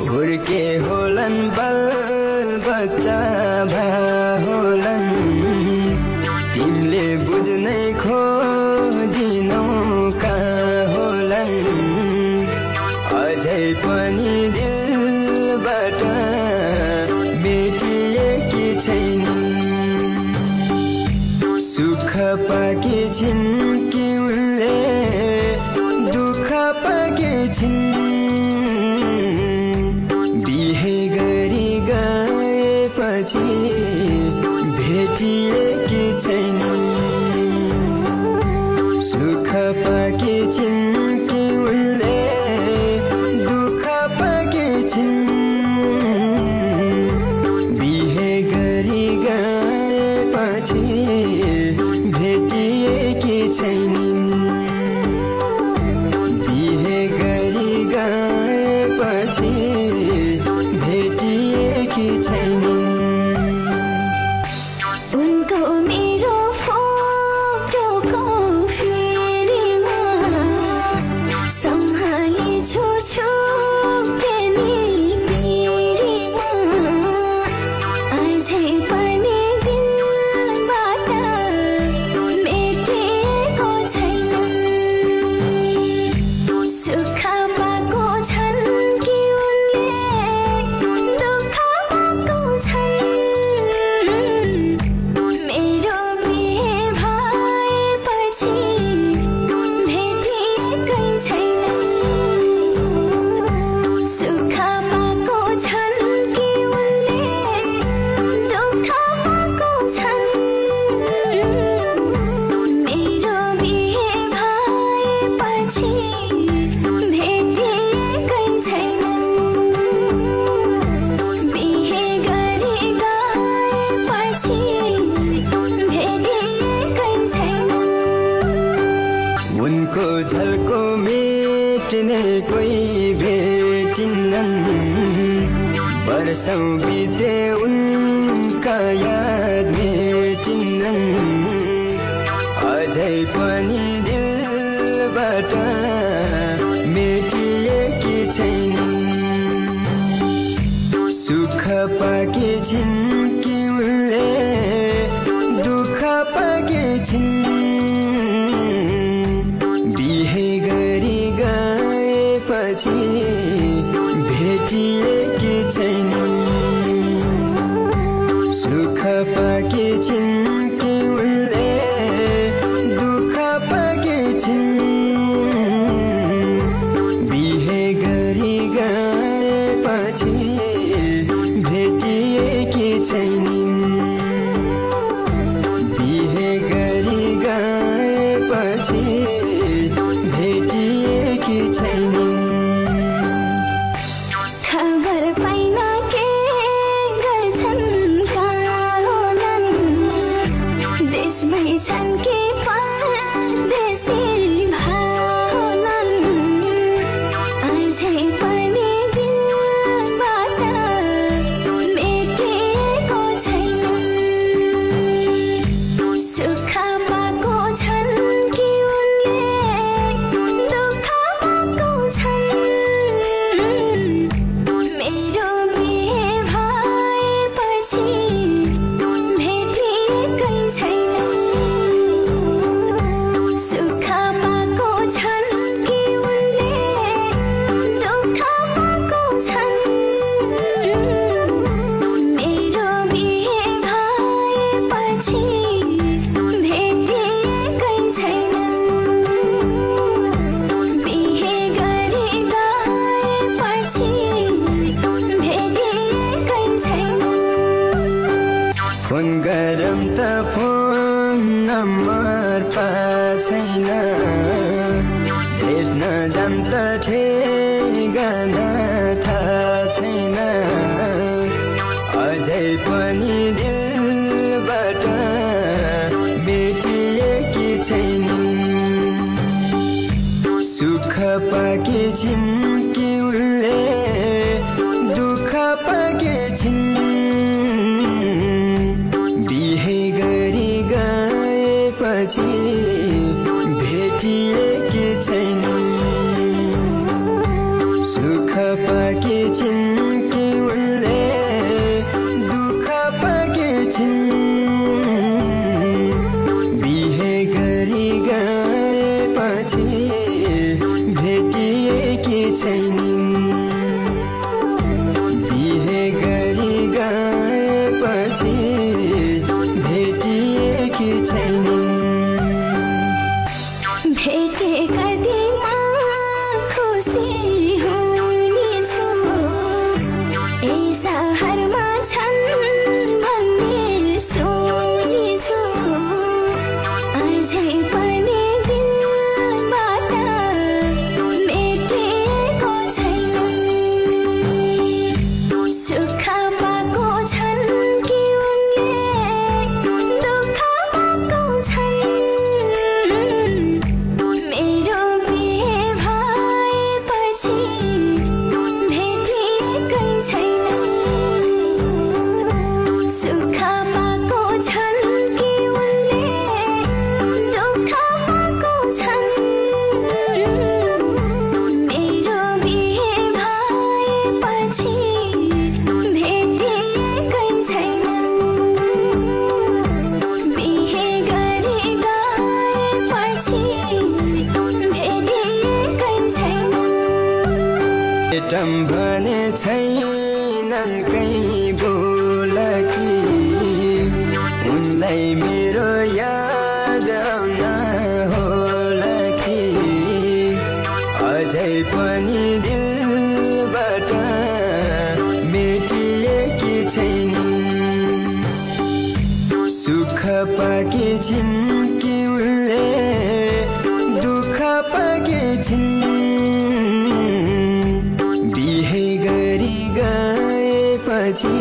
हुर्के होलन बल बच्चा होलन तिमीले बुझ्नै खोजिनौ कहाँ होलन अझै पनि दिलबाट मेटिएकी छैनन् सुख पाकी छिन् कि उनले दुःख पाकी छिन् बिहे गरी गएपछि भेटिएकी छैनन् सुख पाकी छिन् कि उनले दुःख पाकी छिन् बिहे गरी गएपछि भेटिएकी छैनन् बिहे गरी गएपछि भेटिएकी छैनन् उनको मेरो फोटोको फेरिमा सम्हाली छुछुटे नि पिँढीमा अझै पनि दिलबाट मेटिएको छैन सुख पाएको छन् कि उनले दुःख पाएको छन् मेरो बिहे भएपछि भेटिएकै छैन सुख पाएको छन् कि उनले दुःख पाएको छन् मेरो बिहे भएपछि भेटिएकै छैन बिहे गरी गएपछि भेटिएकै छैन उनको झल्को मेट्ने कोही भेटिन्नन् वर्षौं बिते उनका याद मेटिन्नन् अझै पनि दिलबाट मेटिएकी छैनन् सुख पाकी छिन् कि उनले दुःख पाकी छिन् बिहे गरी गएपछि भेटिएकी छैनन् सुख पाकी छिन् कि उनले दुःख पाकी छिन् बिहे गरी गएपछि भेटिएकी छैनन् बिहे गरी गएपछि भेटिएकी छैनन् खबर पाइन के गर्छन् कहाँ होलान् देशमै छन् कि परदेशी होलान् अझै पनि दिलबाट मेटिएको छैन सुख पाएको छन् कि उनले दुःख पाएको छन् मेरो बिहे भएपछि भेटिएकै छैन सुख पाएको छन् कि उनले दुःख पाएको छन् मेरो बिहे भएपछि भेटिएकै छैन बिहे गरी गएपछि भेटिएकै छैन फोन गरम त फोन नम्बर छैन भेट्न जाम त ठेगाना थाहा छैन अझै पनि दिलबाट मेटिएकी छैनन् सुख पाकी छिन् कि उनले दुःख पाकी छिन् बिहे गरी गएपछि भेटिएकी छैनन् सुख पाकी छिन् भने छैनन् कहीँ बोलकी उनलाई मेरो याद आउन होला कि अझै पनि दिलबाट मेटिएकी छैनन् सुख पाकी छिन् कि उनले दुःख पाकी छिन् बिहे गरी गएपछि